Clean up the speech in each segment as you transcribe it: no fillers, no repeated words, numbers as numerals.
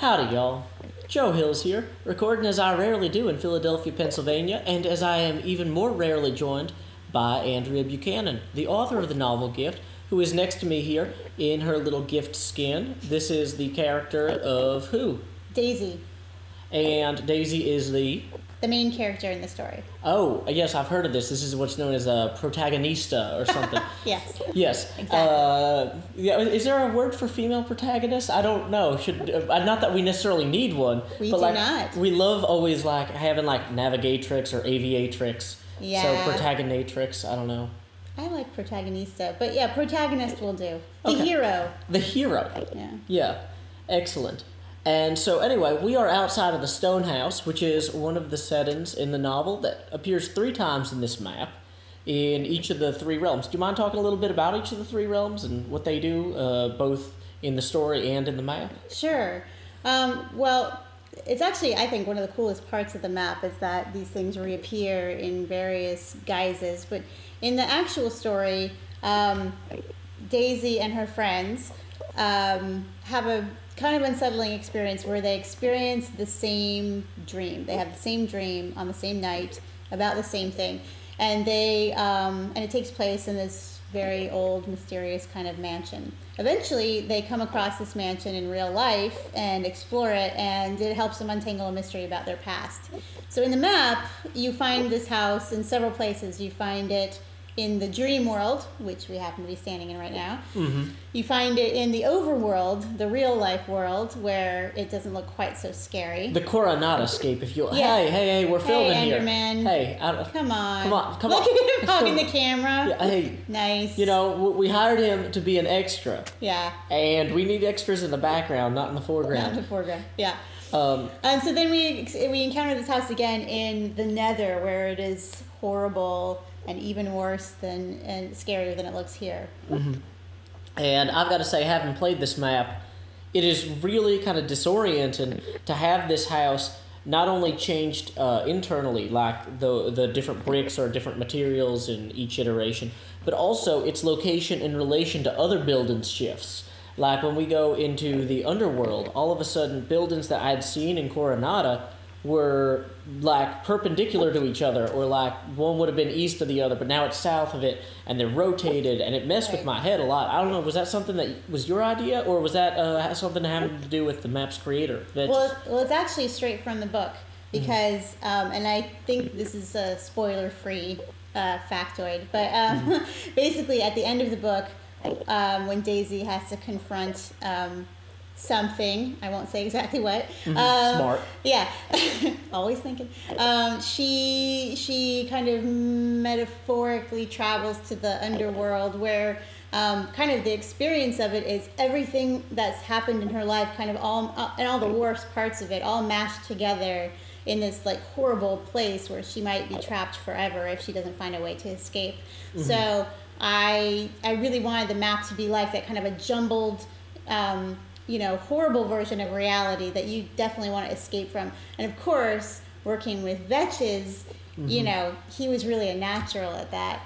Howdy, y'all. Joe Hills here, recording as I rarely do in Philadelphia, Pennsylvania, and as I am even more rarely joined by Andrea Buchanan, the author of the novel Gift, who is next to me here in her little gift skin. This is the character of who? Daisy. And Daisy is the main character in the story. Oh, yes, I've heard of this. This is what's known as a protagonista or something. Yes. Yes. Exactly. Yeah. Is there a word for female protagonist? I don't know. Not that we necessarily need one. We but do not. We love always having navigatrix or aviatrix. Yeah. So protagonitrix, I don't know. I like protagonista, but yeah, protagonist will do. The Okay. hero. The hero. Yeah. Yeah. Excellent. And so anyway, we are outside of the stone house, which is one of the settings in the novel that appears 3 times in this map in each of the 3 realms. Do you mind talking a little bit about each of the 3 realms and what they do, both in the story and in the map? Sure. Well, it's actually, I think, one of the coolest parts of the map is that these things reappear in various guises. But in the actual story, Daisy and her friends have a kind of unsettling experience where they experience the same dream. They have the same dream on the same night about the same thing, and it takes place in this very old, mysterious kind of mansion. Eventually, they come across this mansion in real life and explore it, and it helps them untangle a mystery about their past. So in the map, you find this house in several places. You find it in the dream world, which we happen to be standing in right now. Mm-hmm. You find it in the overworld, the real life world, where it doesn't look quite so scary. The Coronata scape, if you'll... Yeah. Hey, we're filming hey, here. Enderman. Hey, come on. Come Look on. at him hogging the camera. Yeah, hey. Nice. You know, we hired him to be an extra. Yeah. And we need extras in the background, not in the foreground. Not in the foreground, yeah. Um, and so then we encounter this house again in the Nether, where it is horrible and even worse and scarier than it looks here. Mm-hmm. And I've got to say, having played this map, it is really kind of disorienting to have this house not only changed internally, like the different bricks or different materials in each iteration, but also its location in relation to other buildings shifts. Like when we go into the underworld, all of a sudden buildings that I'd seen in Coronata were like perpendicular to each other, or like one would have been east of the other, but now it's south of it, and they're rotated, and it messed with my head a lot. I don't know, was that something that was your idea, or was that something having to do with the map's creator? Well, it's actually straight from the book, because, and I think this is a spoiler-free factoid, but basically at the end of the book, when Daisy has to confront something, I won't say exactly what. Smart. Yeah, always thinking. She kind of metaphorically travels to the underworld, where kind of the experience of it is everything that's happened in her life, kind of all the worst parts of it, all mashed together in this like horrible place where she might be trapped forever if she doesn't find a way to escape. Mm-hmm. So I really wanted the map to be like that, kind of a jumbled, horrible version of reality that you definitely want to escape from. And of course, working with Vetches, mm-hmm. He was really a natural at that.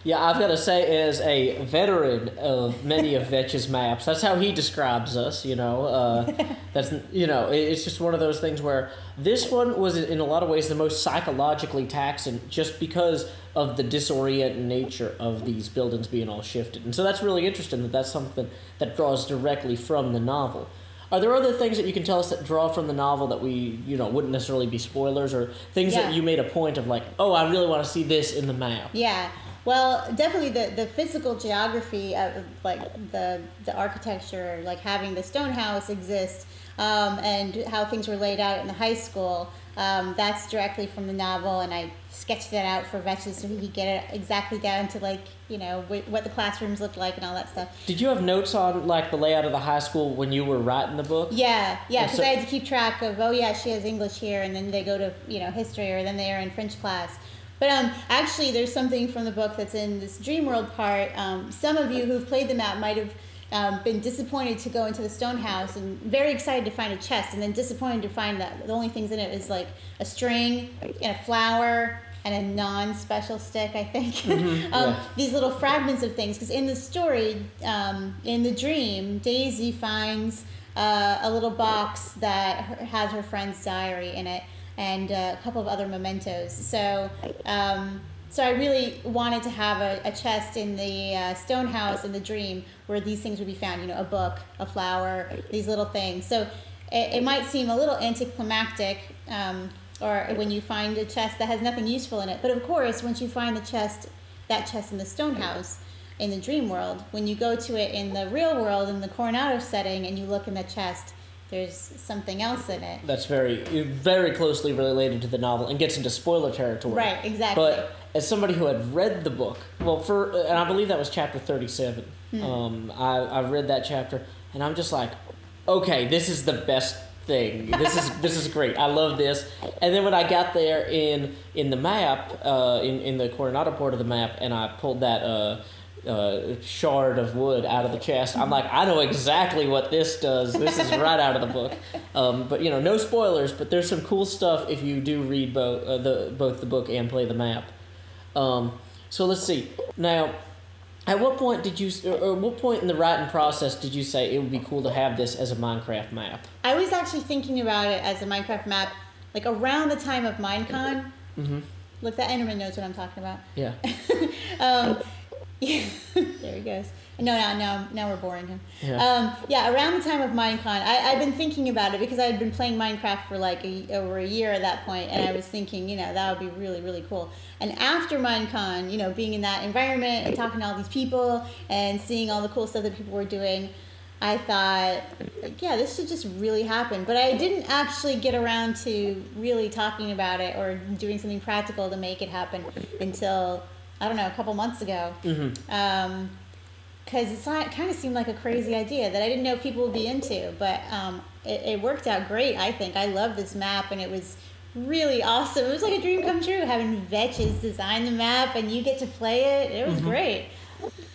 Yeah, I've got to say, as a veteran of many of Vetch's maps, that's how he describes us, That's, it's just one of those things where this one was, in a lot of ways, the most psychologically taxing just because of the disorienting nature of these buildings being all shifted. And so that's really interesting that that's something that draws directly from the novel. Are there other things that you can tell us that draw from the novel that we, wouldn't necessarily be spoilers, or things that you made a point of like, oh, I really want to see this in the map? Yeah. Well, definitely the physical geography of like the architecture, like having the stone house exist, and how things were laid out in the high school. That's directly from the novel, and I sketched that out for Vetches so he could get it exactly down to like what the classrooms looked like and all that stuff. Did you have notes on like the layout of the high school when you were writing the book? Yeah, because I had to keep track of she has English here, and then they go to history, or then they are in French class. But actually, there's something from the book that's in this dream world part. Some of you who've played the map might have been disappointed to go into the stone house and very excited to find a chest, and then disappointed to find that the only things in it is like a string and a flower and a non-special stick, I think. Mm-hmm, these little fragments of things, because in the story, in the dream, Daisy finds a little box that has her friend's diary in it, and a couple of other mementos. So so I really wanted to have a chest in the stone house in the dream where these things would be found, you know, a book, a flower, these little things. So it might seem a little anticlimactic, or when you find a chest that has nothing useful in it. But of course, once you find that chest in the stone house in the dream world, when you go to it in the real world, in the Coronado setting, and you look in the chest, there's something else in it. That's very closely related to the novel and gets into spoiler territory. Right, exactly. But as somebody who had read the book, and I believe that was chapter 37. I read that chapter, and I'm just like, okay, this is the best thing. This is great. I love this. And then when I got there in the map, in the Coronado part of the map, and I pulled that shard of wood out of the chest, I'm like, I know exactly what this does. This is right out of the book. But you know, no spoilers. But there's some cool stuff if you do read both the book and play the map. So let's see. Now, at what point what point in the writing process did you say it would be cool to have this as a Minecraft map? I was actually thinking about it as a Minecraft map, like around the time of Minecon. Mm-hmm. Look, that Enderman knows what I'm talking about. Yeah. Yeah, there he goes. No, now we're boring him. Yeah. Around the time of Minecon, I've been thinking about it because I had been playing Minecraft for like over a year at that point, and I was thinking, you know, that would be really, really cool. And after Minecon, you know, being in that environment and talking to all these people and seeing all the cool stuff that people were doing, I thought, like, yeah, this should just really happen. But I didn't actually get around to really talking about it or doing something practical to make it happen until, I don't know, a couple months ago. Mm-hmm. Because it kind of seemed like a crazy idea that I didn't know people would be into. But it worked out great, I think. I love this map, and it was really awesome. It was like a dream come true, having Vetches design the map, and you get to play it. It was great.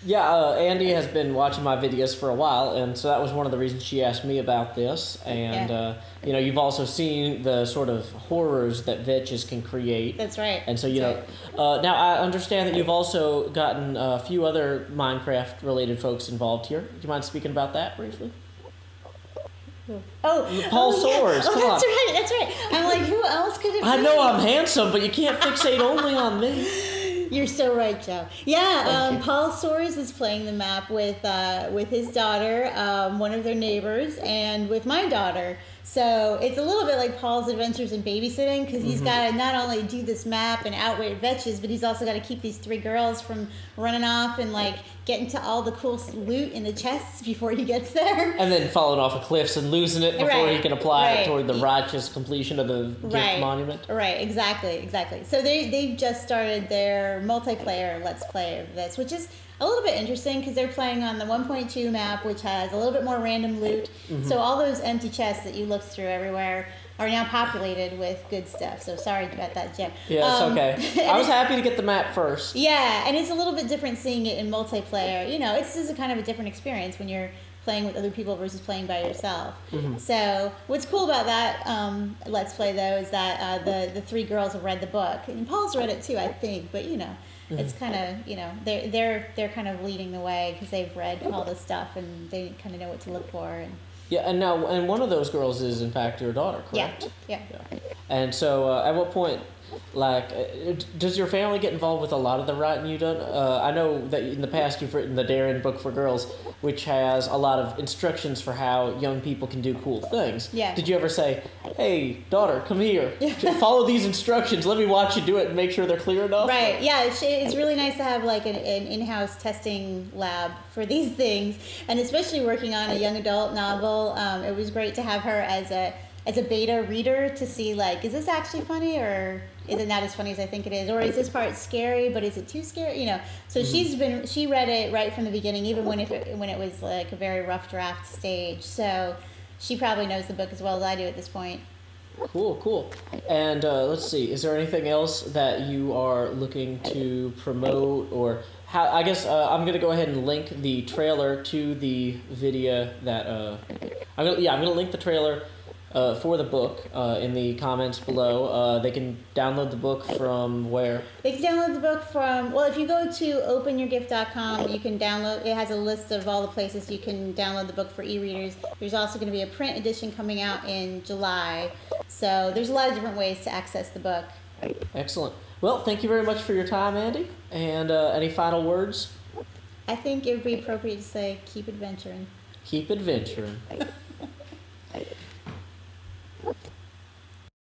Yeah, Andi has been watching my videos for a while, and so that was one of the reasons she asked me about this. And, you know, you've also seen the sort of horrors that Vetches can create. That's right. And so, you know, now I understand that you've also gotten a few other Minecraft-related folks involved here. Do you mind speaking about that briefly? Paul Soares. Yeah. Come on. That's right. I'm like, who else could it be? I know I'm handsome, but you can't fixate only on me. You're so right, Joe. Yeah, Paul Soares is playing the map with his daughter, one of their neighbors, and with my daughter. So it's a little bit like Paul's Adventures in Babysitting, because he's got to not only do this map and outwit Vetches, but he's also got to keep these three girls from running off and like getting to all the cool loot in the chests before he gets there. And then falling off of cliffs and losing it before he can apply it toward the righteous completion of the gift monument. Right, exactly. So they've just started their multiplayer Let's Play of this, which is a little bit interesting because they're playing on the 1.2 map, which has a little bit more random loot. So all those empty chests that you look through everywhere are now populated with good stuff. So sorry about that, Jim. Yeah, it's okay. I was happy to get the map first. Yeah, and it's a little bit different seeing it in multiplayer. You know, it's just a kind of a different experience when you're playing with other people versus playing by yourself. So what's cool about that Let's Play, though, is that the three girls have read the book. And Paul's read it, too, I think. But, you know, it's kind of, you know, they're kind of leading the way because they've read all this stuff and they kind of know what to look for. And yeah, and one of those girls is, in fact, your daughter, correct? Yeah. And so at what point, like, does your family get involved with a lot of the writing you've done? I know that in the past you've written the Darren book for girls, which has a lot of instructions for how young people can do cool things. Yeah. Did you ever say, hey, daughter, come here, follow these instructions, let me watch you do it and make sure they're clear enough? Right, yeah, it's really nice to have like an in-house testing lab for these things, and especially working on a young adult novel, it was great to have her as a beta reader to see, like, is this actually funny, or is it not as funny as I think it is, or is this part scary, but is it too scary, you know? So she read it right from the beginning, even when it was like a very rough draft stage. So she probably knows the book as well as I do at this point. Cool. And let's see, is there anything else that you are looking to promote, or how? I guess I'm going to go ahead and link the trailer to the video that I'm going to link the trailer for the book in the comments below. They can download the book from where? They can download the book from, well, if you go to openyourgift.com, you can download, it has a list of all the places you can download the book for e-readers. There's also going to be a print edition coming out in July. So there's a lot of different ways to access the book. Excellent. Well, thank you very much for your time, Andi. And any final words? I think it would be appropriate to say, keep adventuring. Keep adventuring.